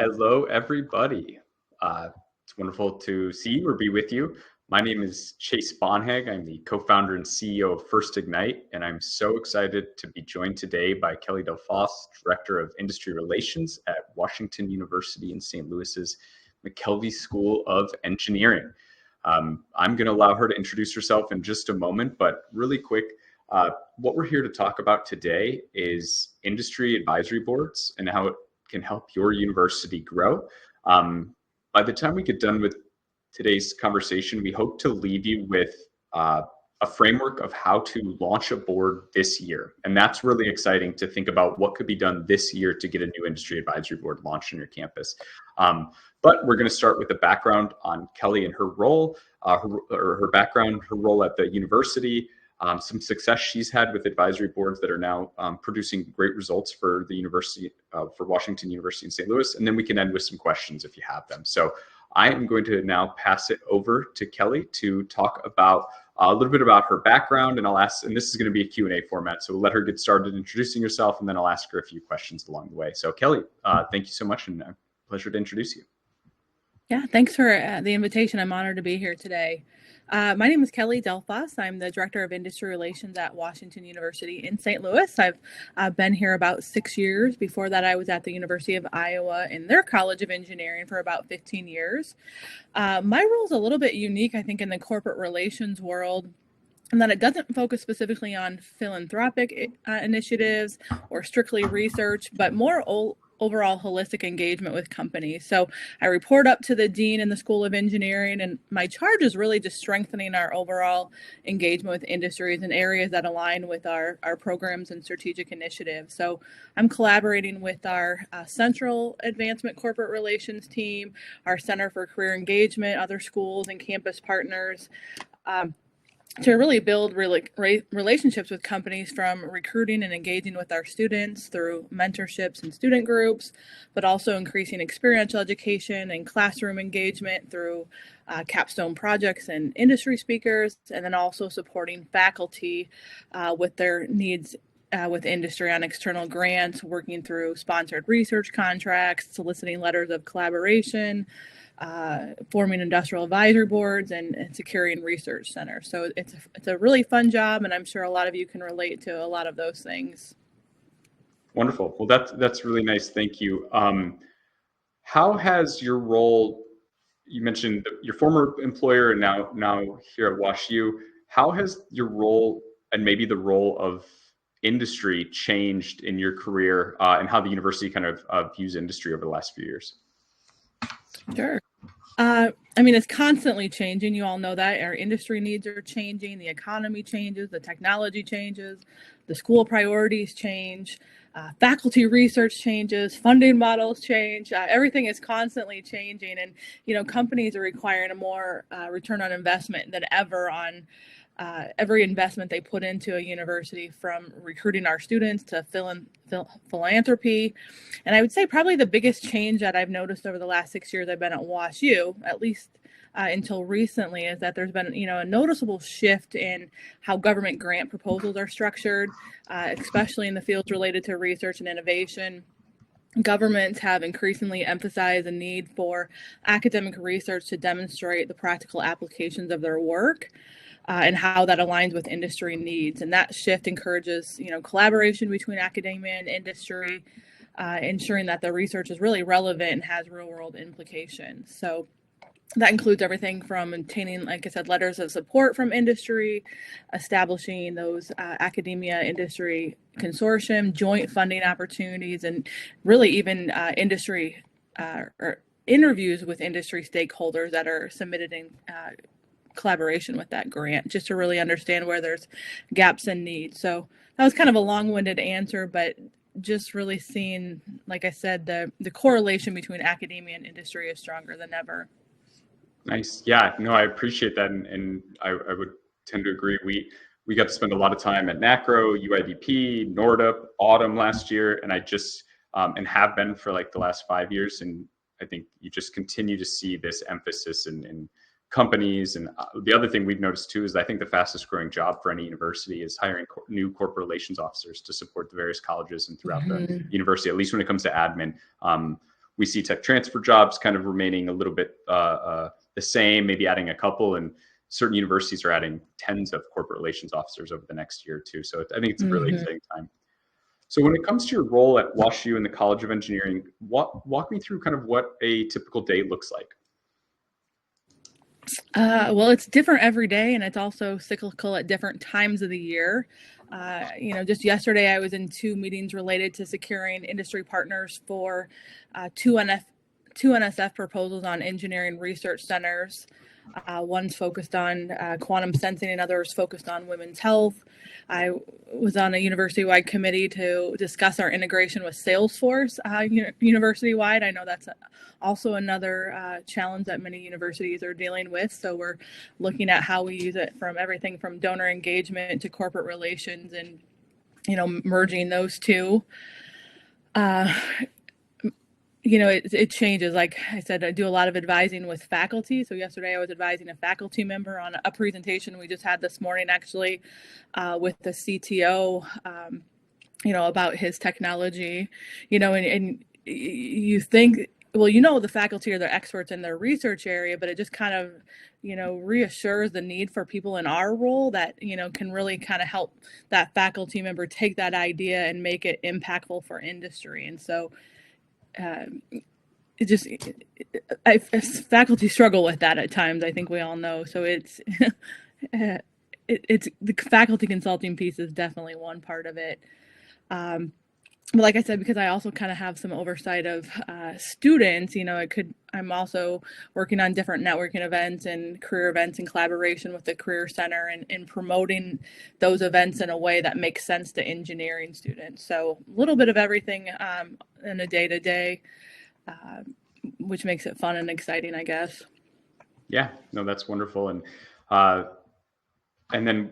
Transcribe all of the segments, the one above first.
Hello, everybody. It's wonderful to see you or be with you. My name is Chase Bonhag. I'm the co-founder and CEO of FirstIgnite, and I'm so excited to be joined today by Kelli Delfosse, Director of Industry Relations at Washington University in St. Louis's McKelvey School of Engineering. I'm going to allow her to introduce herself in just a moment, but really quick, what we're here to talk about today is industry advisory boards and how it can help your university grow. By the time we get done with today's conversation, we hope to leave you with a framework of how to launch a board this year. And that's really exciting to think about what could be done this year to get a new industry advisory board launched on your campus. But we're going to start with a background on Kelli and her role, her background, her role at the university, some success she's had with advisory boards that are now producing great results for the university, for Washington University in St. Louis. And then we can end with some questions if you have them. So I am going to now pass it over to Kelli to talk about a little bit about her background, and I'll ask, and this is going to be a Q&A format, so we'll let her get started introducing herself, and then I'll ask her a few questions along the way. So Kelli, thank you so much, and a pleasure to introduce you. Yeah, thanks for the invitation. I'm honored to be here today. My name is Kelli Delfosse. I'm the Director of Industry Relations at Washington University in St. Louis. I've been here about 6 years. Before that, I was at the University of Iowa in their College of Engineering for about 15 years. My role is a little bit unique, I think, in the corporate relations world, and that it doesn't focus specifically on philanthropic initiatives or strictly research, but more overall holistic engagement with companies. So I report up to the dean in the School of Engineering, and my charge is really just strengthening our overall engagement with industries in areas that align with our programs and strategic initiatives. So I'm collaborating with our Central Advancement Corporate Relations team, our Center for Career Engagement, other schools and campus partners, to really build relationships with companies, from recruiting and engaging with our students through mentorships and student groups, but also increasing experiential education and classroom engagement through capstone projects and industry speakers, and then also supporting faculty with their needs with industry on external grants, working through sponsored research contracts, soliciting letters of collaboration, forming industrial advisory boards, and securing research centers. So it's a really fun job, and I'm sure a lot of you can relate to a lot of those things. Wonderful. Well, that's really nice. Thank you. How has your role, you mentioned your former employer and now here at WashU, how has your role and maybe the role of industry changed in your career, and how the university kind of views industry over the last few years? Sure. I mean, it's constantly changing. You all know that our industry needs are changing, the economy changes, the technology changes, the school priorities change, faculty research changes, funding models change. Everything is constantly changing, and companies are requiring a more return on investment than ever on every investment they put into a university, from recruiting our students to philanthropy. And I would say probably the biggest change that I've noticed over the last 6 years I've been at WashU, at least until recently, is that there's been a noticeable shift in how government grant proposals are structured, especially in the fields related to research and innovation. Governments have increasingly emphasized the need for academic research to demonstrate the practical applications of their work, and how that aligns with industry needs. And that shift encourages, collaboration between academia and industry, ensuring that the research is really relevant and has real-world implications. So that includes everything from obtaining, like I said, letters of support from industry, establishing those academia industry consortium, joint funding opportunities, and really even industry or interviews with industry stakeholders that are submitted in collaboration with that grant, just to really understand where there's gaps and needs. So that was kind of a long-winded answer, but just really seeing, like I said, the correlation between academia and industry is stronger than ever. Nice. Yeah, no, I appreciate that. And I would tend to agree. We got to spend a lot of time at NACRO, UIDP, NORDUP, Autumn last year, and I just, and have been for like the last 5 years. And I think you just continue to see this emphasis in companies. And the other thing we've noticed too is I think the fastest growing job for any university is hiring new corporate relations officers to support the various colleges and throughout the university, at least when it comes to admin. we see tech transfer jobs kind of remaining a little bit the same, maybe adding a couple, and certain universities are adding tens of corporate relations officers over the next year or two. So I think it's a really exciting time. So when it comes to your role at WashU in the College of Engineering, walk me through kind of what a typical day looks like. Well, it's different every day, and it's also cyclical at different times of the year. Just yesterday I was in 2 meetings related to securing industry partners for two NSF proposals on engineering research centers. One's focused on quantum sensing and others focused on women's health. I was on a university-wide committee to discuss our integration with Salesforce university-wide. I know that's also another challenge that many universities are dealing with. So we're looking at how we use it from everything from donor engagement to corporate relations and, merging those two. It changes. Like I said, I do a lot of advising with faculty. So yesterday I was advising a faculty member on a presentation we just had this morning, actually, with the CTO, about his technology, and you think, well, the faculty are the experts in their research area, but it just kind of, reassures the need for people in our role that, can really kind of help that faculty member take that idea and make it impactful for industry. And so faculty struggle with that at times. I think we all know. So it's the faculty consulting piece is definitely one part of it. But like I said, because I also kind of have some oversight of students, I'm also working on different networking events and career events in collaboration with the Career Center and promoting those events in a way that makes sense to engineering students. So a little bit of everything in a day-to-day, which makes it fun and exciting, I guess. Yeah, no, that's wonderful. And then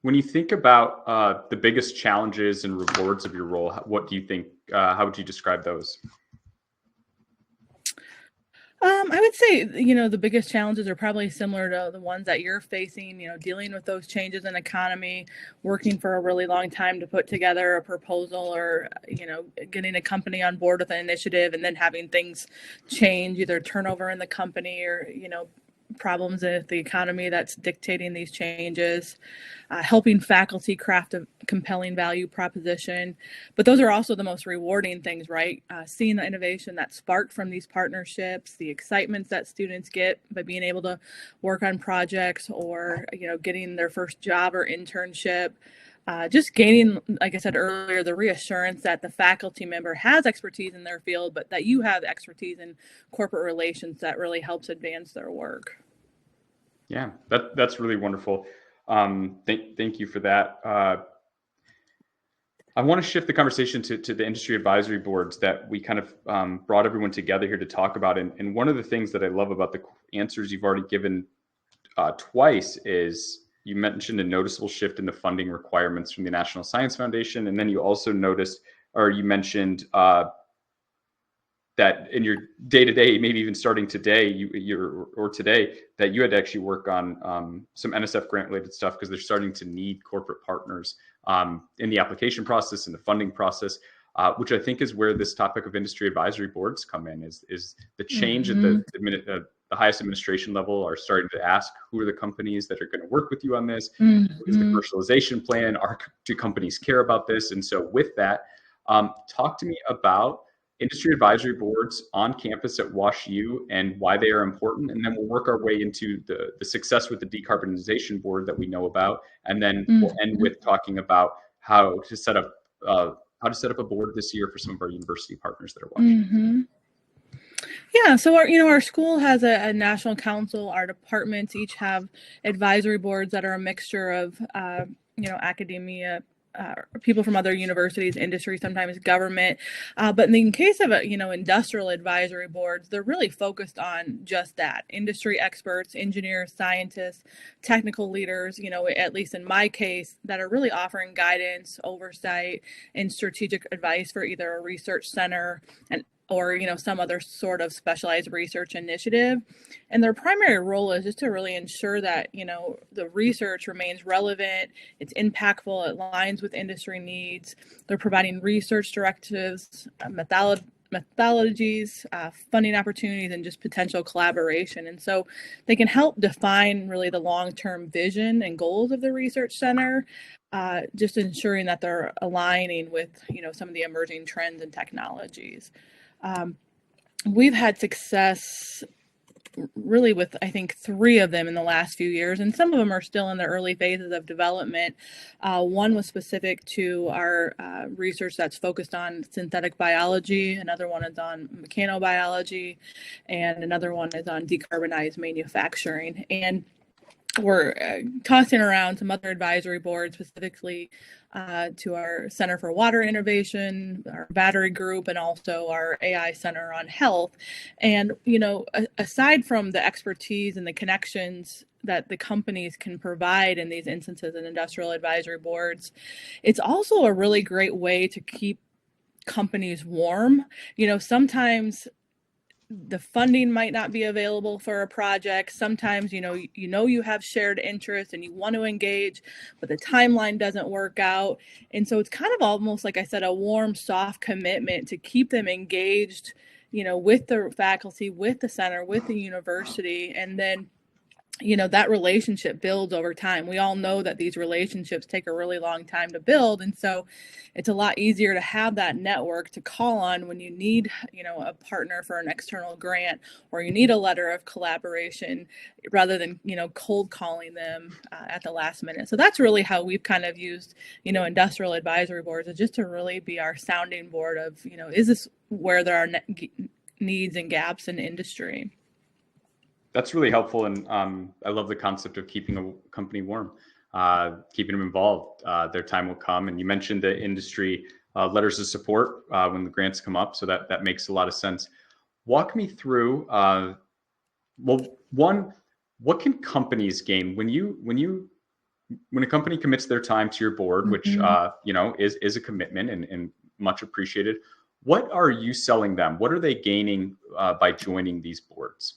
when you think about the biggest challenges and rewards of your role, what do you think, how would you describe those? I would say, the biggest challenges are probably similar to the ones that you're facing, dealing with those changes in economy, working for a really long time to put together a proposal or, getting a company on board with an initiative and then having things change, either turnover in the company or, problems with the economy that's dictating these changes, helping faculty craft a compelling value proposition. But those are also the most rewarding things, right? Seeing the innovation that's sparked from these partnerships, the excitement that students get by being able to work on projects or, getting their first job or internship. Just gaining, like I said earlier, the reassurance that the faculty member has expertise in their field, but that you have expertise in corporate relations that really helps advance their work. Yeah, that's really wonderful. Thank you for that. I want to shift the conversation to the industry advisory boards that we kind of brought everyone together here to talk about. And one of the things that I love about the answers you've already given twice is you mentioned a noticeable shift in the funding requirements from the National Science Foundation. And then you also mentioned that in your day-to-day, maybe even starting today, that you had to actually work on some NSF grant-related stuff because they're starting to need corporate partners in the application process and the funding process, which I think is where this topic of industry advisory boards come in. Is the change at the highest administration level are starting to ask who are the companies that are going to work with you on this? What is the commercialization plan? Do companies care about this? And so with that, talk to me about industry advisory boards on campus at WashU and why they are important. And then we'll work our way into the success with the decarbonization board that we know about. And then we'll end with talking about how to set up a board this year for some of our university partners that are watching. Yeah, so our school has a national council. Our departments each have advisory boards that are a mixture of academia, people from other universities, industry, sometimes government. But in case of industrial advisory boards, they're really focused on just that: industry experts, engineers, scientists, technical leaders. At least in my case, that are really offering guidance, oversight, and strategic advice for either a research center or some other sort of specialized research initiative. And their primary role is just to really ensure that the research remains relevant, it's impactful, it aligns with industry needs. They're providing research directives, methodologies, funding opportunities, and just potential collaboration. And so they can help define really the long-term vision and goals of the research center, just ensuring that they're aligning with, some of the emerging trends and technologies. We've had success really with, I think, 3 of them in the last few years, and some of them are still in the early phases of development. One was specific to our research that's focused on synthetic biology. Another one is on mechanobiology, and another one is on decarbonized manufacturing. And we're tossing around some other advisory boards, specifically to our Center for Water Innovation, our battery group, and also our AI Center on Health. And, aside from the expertise and the connections that the companies can provide in these instances in industrial advisory boards, it's also a really great way to keep companies warm. Sometimes the funding might not be available for a project. Sometimes, you have shared interest and you want to engage, but the timeline doesn't work out. And so it's kind of almost, like I said, a warm, soft commitment to keep them engaged, with the faculty, with the center, with the university. And then, that relationship builds over time. We all know that these relationships take a really long time to build. And so it's a lot easier to have that network to call on when you need, a partner for an external grant, or you need a letter of collaboration, rather than, cold calling them at the last minute. So that's really how we've kind of used, industrial advisory boards, is just to really be our sounding board of, is this where there are needs and gaps in industry? That's really helpful, and I love the concept of keeping a company warm, keeping them involved. Their time will come, and you mentioned the industry letters of support when the grants come up, so that makes a lot of sense. Walk me through. One, what can companies gain when a company commits their time to your board, which is a commitment and much appreciated. What are you selling them? What are they gaining by joining these boards?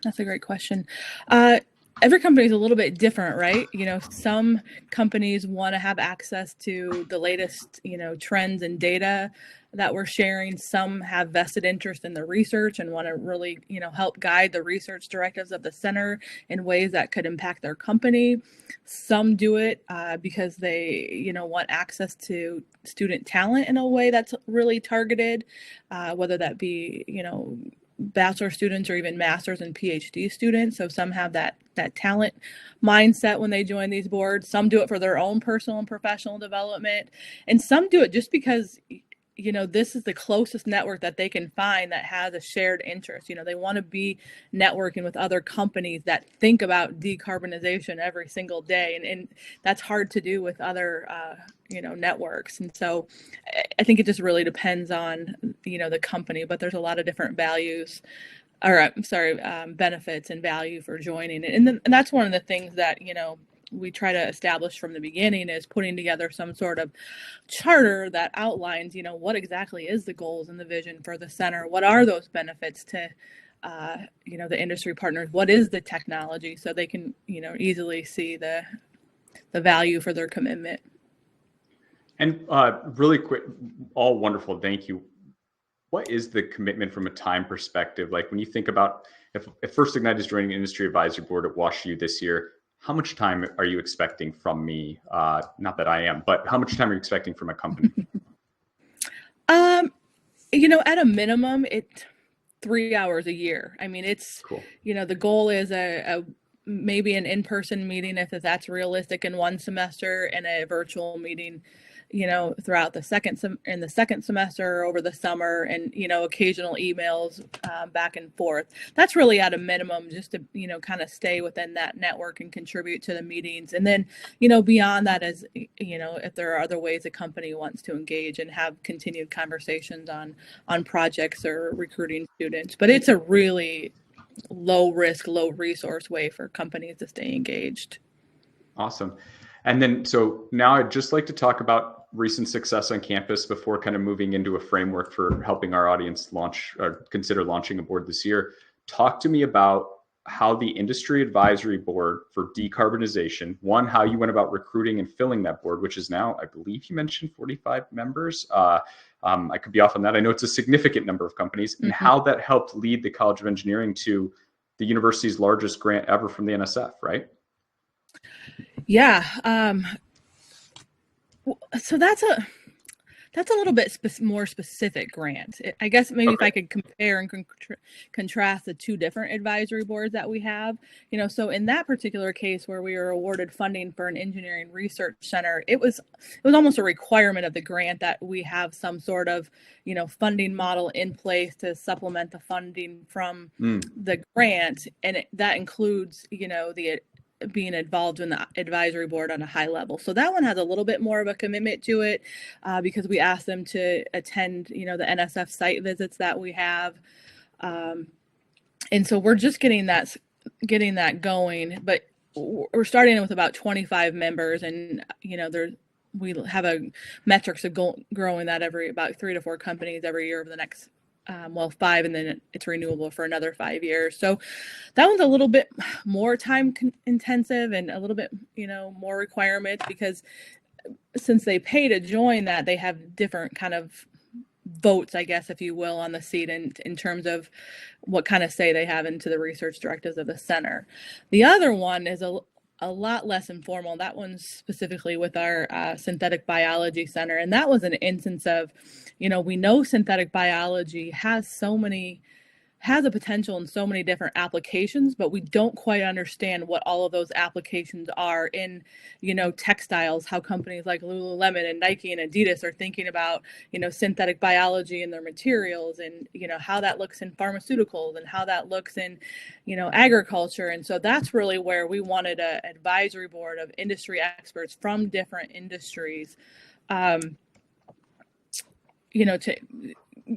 That's a great question. Every company is a little bit different, right? Some companies want to have access to the latest, trends and data that we're sharing. Some have vested interest in the research and want to really, help guide the research directives of the center in ways that could impact their company. Some do it because they, want access to student talent in a way that's really targeted, whether that be, bachelor students or even master's and PhD students. So some have that talent mindset when they join these boards. Some do it for their own personal and professional development. And some do it just because, this is the closest network that they can find that has a shared interest. They want to be networking with other companies that think about decarbonization every single day. And that's hard to do with other, networks. And so I think it just really depends on, the company, but there's a lot of different benefits and value for joining. And that's one of the things that, we try to establish from the beginning, is putting together some sort of charter that outlines, what exactly is the goals and the vision for the center? What are those benefits to, the industry partners? What is the technology? So they can, easily see the value for their commitment. And really quick, all wonderful. Thank you. What is the commitment from a time perspective? Like when you think about if FirstIgnite is joining an industry advisory board at WashU this year, how much time are you expecting from me? Not that I am, but how much time are you expecting from a company? At a minimum, it's 3 hours a year. I mean, it's cool. The goal is a maybe an in-person meeting if that's realistic in one semester, and a virtual meeting, throughout the second semester, over the summer, and, occasional emails back and forth. That's really at a minimum, just to, kind of stay within that network and contribute to the meetings. And then, beyond that is, if there are other ways a company wants to engage and have continued conversations on projects or recruiting students. But it's a really low risk, low resource way for companies to stay engaged. Awesome. And then, so now I'd just like to talk about recent success on campus before kind of moving into a framework for helping our audience launch or consider launching a board this year. Talk to me about how the industry advisory board for decarbonization, one, how you went about recruiting and filling that board, which is now, I believe you mentioned 45 members. I could be off on that. I know it's a significant number of companies, and how that helped lead the College of Engineering to the university's largest grant ever from the NSF, right? Yeah. So that's a little bit more specific grant. I guess maybe if I could compare and contrast the two different advisory boards that we have, so in that particular case where we were awarded funding for an engineering research center, it was almost a requirement of the grant that we have some sort of, funding model in place to supplement the funding from the grant. And that includes, the being involved in the advisory board on a high level. So that one has a little bit more of a commitment to it because we asked them to attend, the NSF site visits that we have. And so we're just getting that going, but we're starting with about 25 members, and, we have a metrics of growing that every about 3 to 4 companies every year over the next 5, and then it's renewable for another 5 years. So that one's a little bit more time intensive and a little bit, more requirements, because since they pay to join that, they have different kind of votes, I guess, if you will, on the seat in terms of what kind of say they have into the research directives of the center. The other one is a lot less informal. That one's specifically with our synthetic biology center. And that was an instance of, we know synthetic biology has a potential in so many different applications, but we don't quite understand what all of those applications are in, textiles, how companies like Lululemon and Nike and Adidas are thinking about, synthetic biology in their materials, and, how that looks in pharmaceuticals and how that looks in, agriculture. And so that's really where we wanted an advisory board of industry experts from different industries, to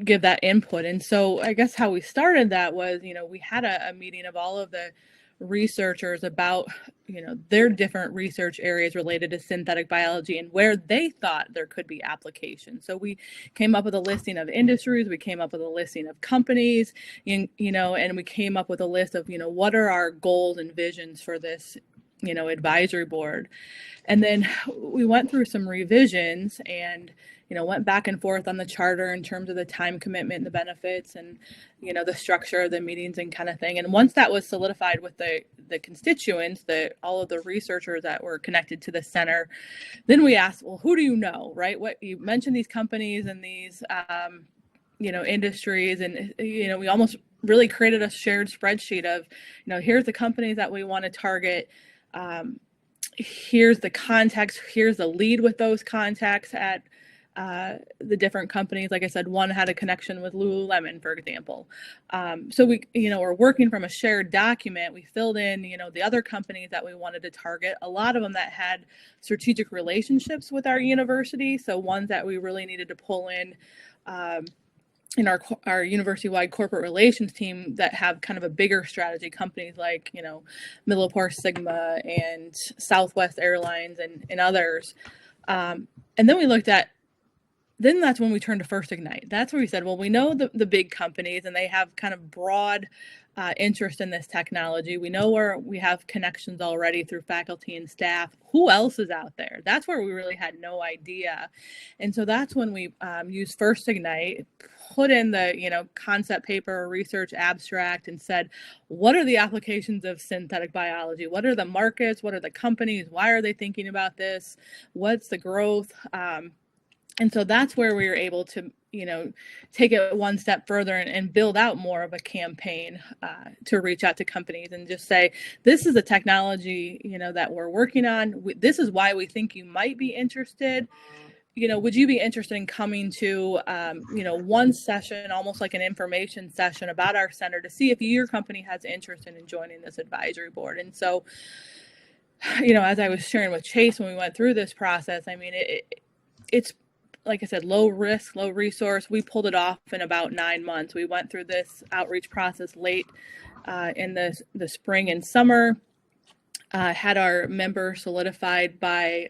give that input. And so I guess how we started that was, we had a meeting of all of the researchers about, their different research areas related to synthetic biology and where they thought there could be applications. So we came up with a listing of industries, we came up with a listing of companies, and we came up with a list of, what are our goals and visions for this, advisory board. And then we went through some revisions and, went back and forth on the charter in terms of the time commitment and the benefits and, the structure of the meetings and kind of thing. And once that was solidified with the constituents, all of the researchers that were connected to the center, then we asked, well, who do you know, right? What you mentioned, these companies and these, industries, and, we almost really created a shared spreadsheet of, here's the companies that we want to target. Here's the contacts, here's the lead with those contacts at the different companies. Like I said, one had a connection with Lululemon, for example. So we, we're working from a shared document. We filled in, the other companies that we wanted to target, a lot of them that had strategic relationships with our university. So ones that we really needed to pull in our university-wide corporate relations team that have kind of a bigger strategy, companies like, Millipore Sigma and Southwest Airlines and others. And then we looked at, then that's when we turned to FirstIgnite. That's where we said, well, we know the big companies and they have kind of broad interest in this technology. We know where we have connections already through faculty and staff. Who else is out there? That's where we really had no idea. And so that's when we used FirstIgnite, put in the, concept paper, research abstract, and said, what are the applications of synthetic biology? What are the markets? What are the companies? Why are they thinking about this? What's the growth? And so that's where we were able to, take it one step further and build out more of a campaign to reach out to companies and just say, this is a technology, that we're working on. This is why we think you might be interested. Would you be interested in coming to, one session, almost like an information session about our center, to see if your company has interest in joining this advisory board? And so, as I was sharing with Chase when we went through this process, I mean, it's, like I said, low risk, low resource. We pulled it off in about 9 months. We went through this outreach process late in the spring and summer, had our members solidified by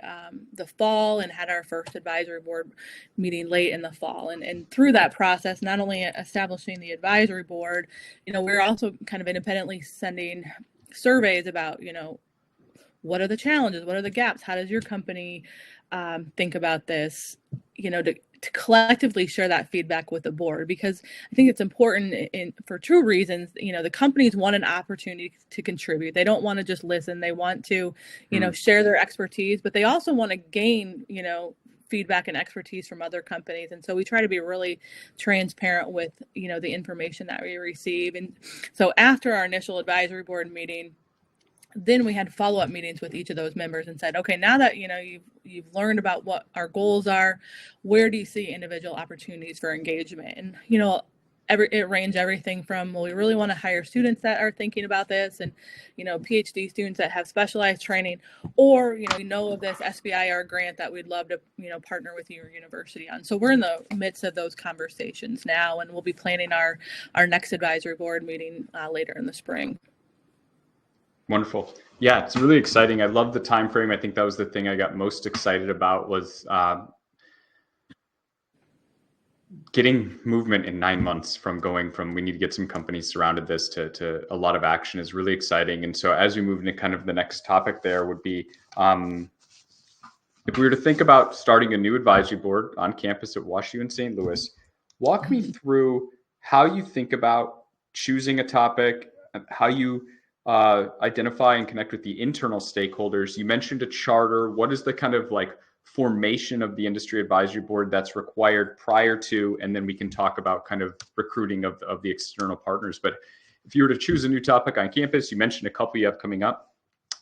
the fall, and had our first advisory board meeting late in the fall. And through that process, not only establishing the advisory board, we're also kind of independently sending surveys about, what are the challenges? What are the gaps? How does your company think about this? to collectively share that feedback with the board, because I think it's important for two reasons. The companies want an opportunity to contribute. They don't want to just listen. They want to, share their expertise, but they also want to gain, feedback and expertise from other companies. And so we try to be really transparent with, the information that we receive. And so after our initial advisory board meeting, then we had follow-up meetings with each of those members and said, okay, now that you've learned about what our goals are, where do you see individual opportunities for engagement? And it ranges everything from, well, we really want to hire students that are thinking about this, and PhD students that have specialized training, or we know of this SBIR grant that we'd love to partner with your university on. So we're in the midst of those conversations now, and we'll be planning our next advisory board meeting later in the spring. Wonderful. Yeah, it's really exciting. I love the time frame. I think that was the thing I got most excited about, was getting movement in 9 months from going from we need to get some companies surrounded this to a lot of action is really exciting. And so as we move into kind of the next topic, there would be if we were to think about starting a new advisory board on campus at WashU in St. Louis, walk me through how you think about choosing a topic, how you identify and connect with the internal stakeholders. You mentioned a charter. What is the kind of formation of the industry advisory board that's required prior to, and then we can talk about kind of recruiting of the external partners. But if you were to choose a new topic on campus, you mentioned a couple you have coming up.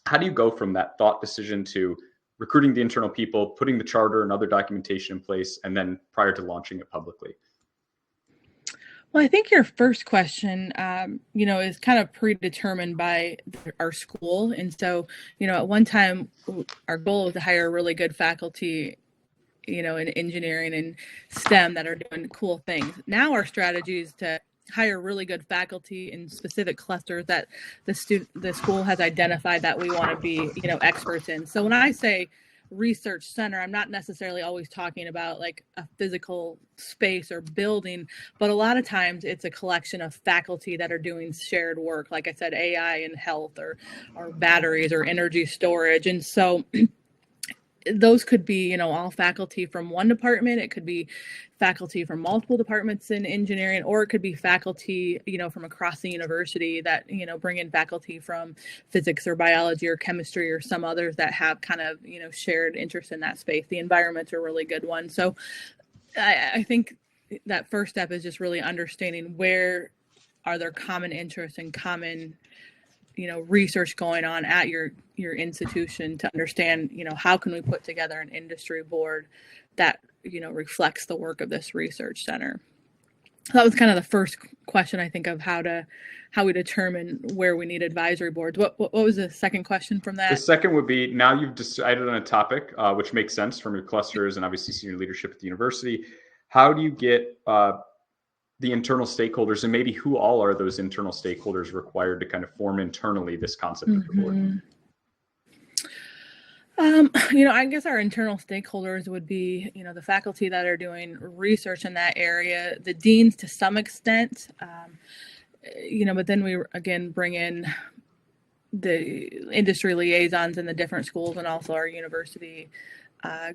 How do you go from that thought decision to recruiting the internal people, putting the charter and other documentation in place, and then prior to launching it publicly? Well, I think your first question, is kind of predetermined by our school. And so, at one time, our goal was to hire really good faculty, in engineering and STEM that are doing cool things. Now our strategy is to hire really good faculty in specific clusters that the school has identified that we want to be, experts in. So when I say research center, I'm not necessarily always talking about like a physical space or building, but a lot of times it's a collection of faculty that are doing shared work, like I said, AI and health, or batteries or energy storage. And so those could be, all faculty from one department. It could be faculty from multiple departments in engineering, or it could be faculty, from across the university that, bring in faculty from physics or biology or chemistry or some others that have kind of, shared interest in that space. The environment's a really good one. So I think that first step is just really understanding where are there common interests and common research going on at your institution to understand, how can we put together an industry board that, reflects the work of this research center. So that was kind of the first question, I think, of how we determine where we need advisory boards. What was the second question from that? The second would be, now you've decided on a topic, which makes sense from your clusters and obviously senior leadership at the university. How do you get the internal stakeholders, and maybe who all are those internal stakeholders required to kind of form internally this concept of the board? I guess our internal stakeholders would be, the faculty that are doing research in that area, the deans to some extent, but then we again bring in the industry liaisons in the different schools, and also our university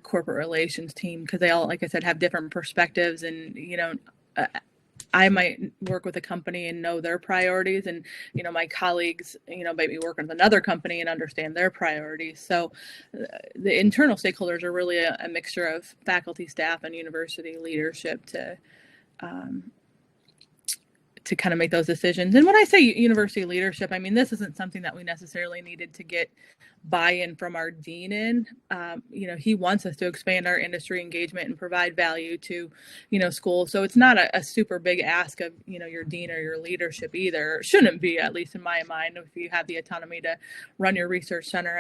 corporate relations team, because they all, like I said, have different perspectives. And, I might work with a company and know their priorities, and, my colleagues, might be working with another company and understand their priorities. So the internal stakeholders are really a mixture of faculty, staff, and university leadership to kind of make those decisions. And when I say university leadership, I mean, this isn't something that we necessarily needed to get buy-in from our dean in. He wants us to expand our industry engagement and provide value to, schools. So it's not a super big ask of, your dean or your leadership either. It shouldn't be, at least in my mind, if you have the autonomy to run your research center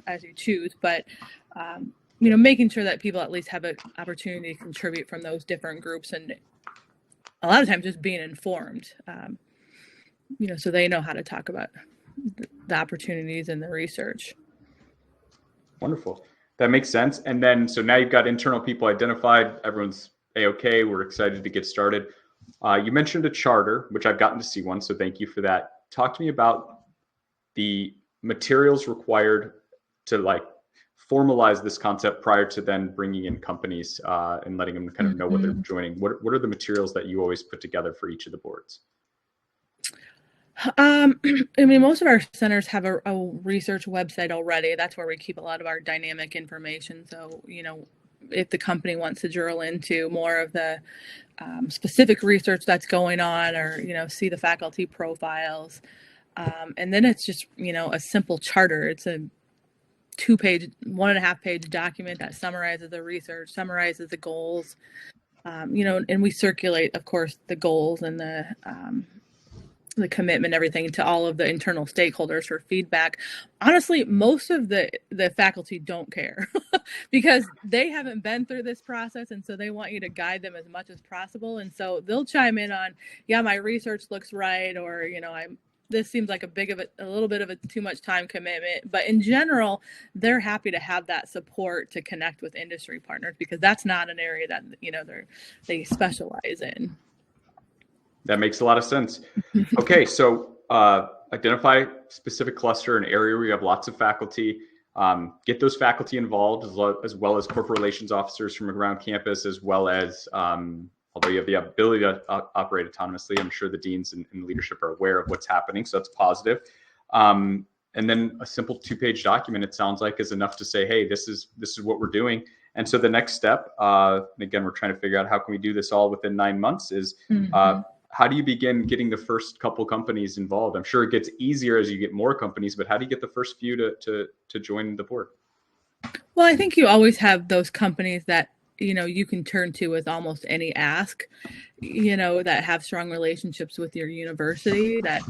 as you choose. But, making sure that people at least have an opportunity to contribute from those different groups, and a lot of times just being informed, so they know how to talk about the opportunities and the research. Wonderful. That makes sense. And then, so now you've got internal people identified, everyone's A-okay, we're excited to get started. You mentioned a charter, which I've gotten to see one, so thank you for that. Talk to me about the materials required to formalize this concept prior to then bringing in companies and letting them kind of know what they're joining? What are the materials that you always put together for each of the boards? I mean, most of our centers have a research website already. That's where we keep a lot of our dynamic information. So, if the company wants to drill into more of the specific research that's going on, or, see the faculty profiles. And then it's just, a simple charter. It's a 2-page, 1.5-page document that summarizes the research, summarizes the goals, and we circulate, of course, the goals and the commitment, everything to all of the internal stakeholders for feedback. Honestly, most of the faculty don't care because they haven't been through this process. And so they want you to guide them as much as possible. And so they'll chime in on, yeah, my research looks right. Or, this seems like a little bit of a too much time commitment. But in general, they're happy to have that support to connect with industry partners, because that's not an area that, they specialize in. That makes a lot of sense. Okay, so identify specific cluster, an area where you have lots of faculty. Get those faculty involved, as well as corporate relations officers from around campus, as well as, although you have the ability to operate autonomously, I'm sure the deans and leadership are aware of what's happening, so that's positive. And then a simple 2-page document, it sounds like, is enough to say, hey, this is what we're doing. And so the next step, and again, we're trying to figure out how can we do this all within 9 months, is how do you begin getting the first couple companies involved? I'm sure it gets easier as you get more companies, but how do you get the first few to join the board? Well, I think you always have those companies that, you can turn to with almost any ask, that have strong relationships with your university, that,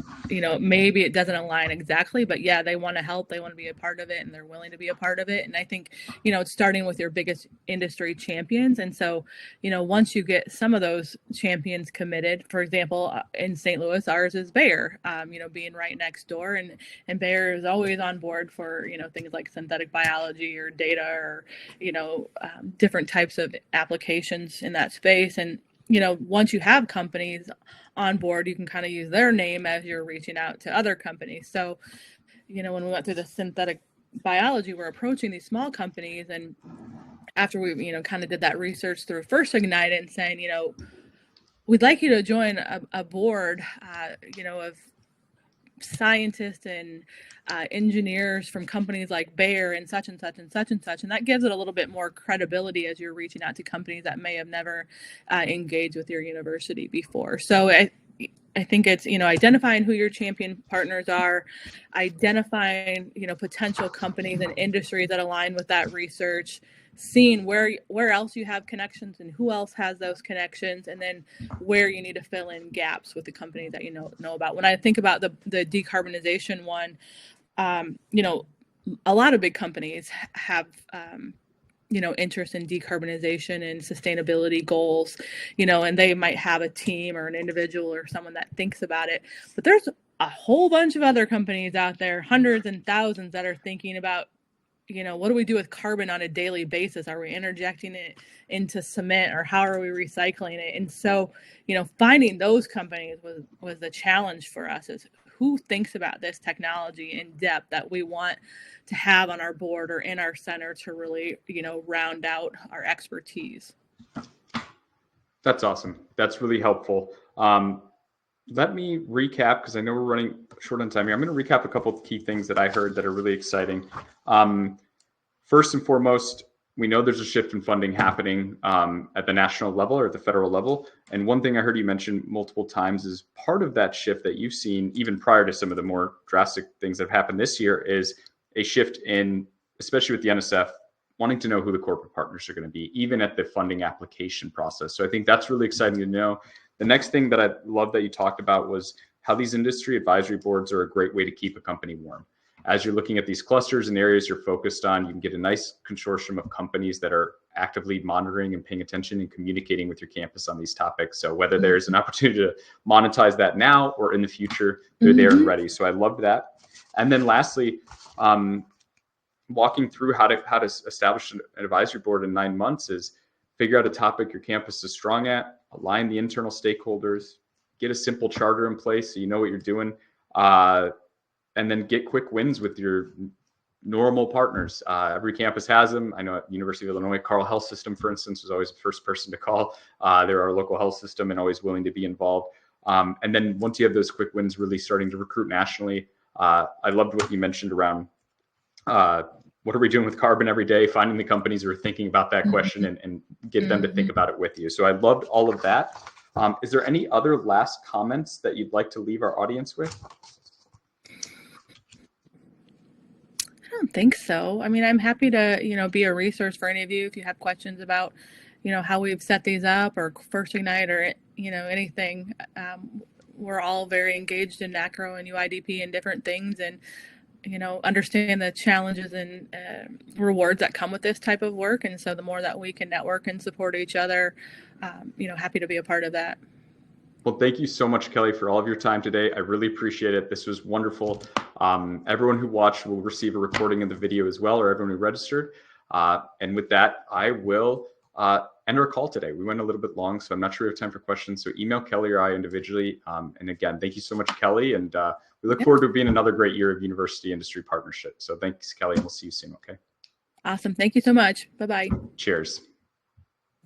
maybe it doesn't align exactly, but yeah, they want to help, they want to be a part of it, and they're willing to be a part of it. And I think, it's starting with your biggest industry champions. And so, once you get some of those champions committed, for example, in St. Louis, ours is Bayer, being right next door, and Bayer is always on board for, things like synthetic biology or data, or, different types of applications in that space. And once you have companies on board, you can kind of use their name as you're reaching out to other companies. So, when we went through the synthetic biology, we're approaching these small companies, and after we, kind of did that research through FirstIgnite and saying, we'd like you to join a board, of scientists and engineers from companies like Bayer and such and such and such and such. And that gives it a little bit more credibility as you're reaching out to companies that may have never engaged with your university before. So I think it's, identifying who your champion partners are, identifying, potential companies and industries that align with that research, seeing where else you have connections and who else has those connections, and then where you need to fill in gaps with the companies that you know about. When I think about the decarbonization one, a lot of big companies have interest in decarbonization and sustainability goals, and they might have a team or an individual or someone that thinks about it. But there's a whole bunch of other companies out there, hundreds and thousands, that are thinking about, what do we do with carbon on a daily basis? Are we interjecting it into cement, or how are we recycling it? And so, finding those companies was the challenge for us, is who thinks about this technology in depth that we want to have on our board or in our center to really, round out our expertise. That's awesome. That's really helpful. Let me recap, because I know we're running short on time here. I'm going to recap a couple of key things that I heard that are really exciting. First and foremost, we know there's a shift in funding happening at the national level or at the federal level. And one thing I heard you mention multiple times is part of that shift that you've seen, even prior to some of the more drastic things that have happened this year, is a shift in, especially with the NSF, wanting to know who the corporate partners are going to be, even at the funding application process. So I think that's really exciting to know. The next thing that I love that you talked about was how these industry advisory boards are a great way to keep a company warm. As you're looking at these clusters and areas you're focused on, you can get a nice consortium of companies that are actively monitoring and paying attention and communicating with your campus on these topics. So whether there's an opportunity to monetize that now or in the future, they're there and ready. So I love that. And then lastly, walking through how to establish an advisory board in 9 months is figure out a topic your campus is strong at, align the internal stakeholders, get a simple charter in place so you know what you're doing, and then get quick wins with your normal partners. Every campus has them. I know at University of Illinois, Carle Health System, for instance, was always the first person to call. They're our local health system and always willing to be involved. And then once you have those quick wins, really starting to recruit nationally. I loved what you mentioned around what are we doing with carbon every day, finding the companies who are thinking about that question and get them to think about it with you. So I loved all of that. Is there any other last comments that you'd like to leave our audience with? I don't think so. I mean, I'm happy to, be a resource for any of you if you have questions about, how we've set these up or FirstIgnite or, anything. We're all very engaged in NACRO and UIDP and different things, and, understand the challenges and rewards that come with this type of work. And so the more that we can network and support each other, happy to be a part of that. Well, thank you so much, Kelli, for all of your time today. I really appreciate it. This was wonderful. Everyone who watched will receive a recording of the video as well, or everyone who registered. And with that, I will end our call today. We went a little bit long, so I'm not sure we have time for questions. So email Kelli or I individually. And again, thank you so much, Kelli. And we look forward to being another great year of university industry partnership. So thanks, Kelli, and we'll see you soon, okay? Awesome. Thank you so much. Bye-bye. Cheers.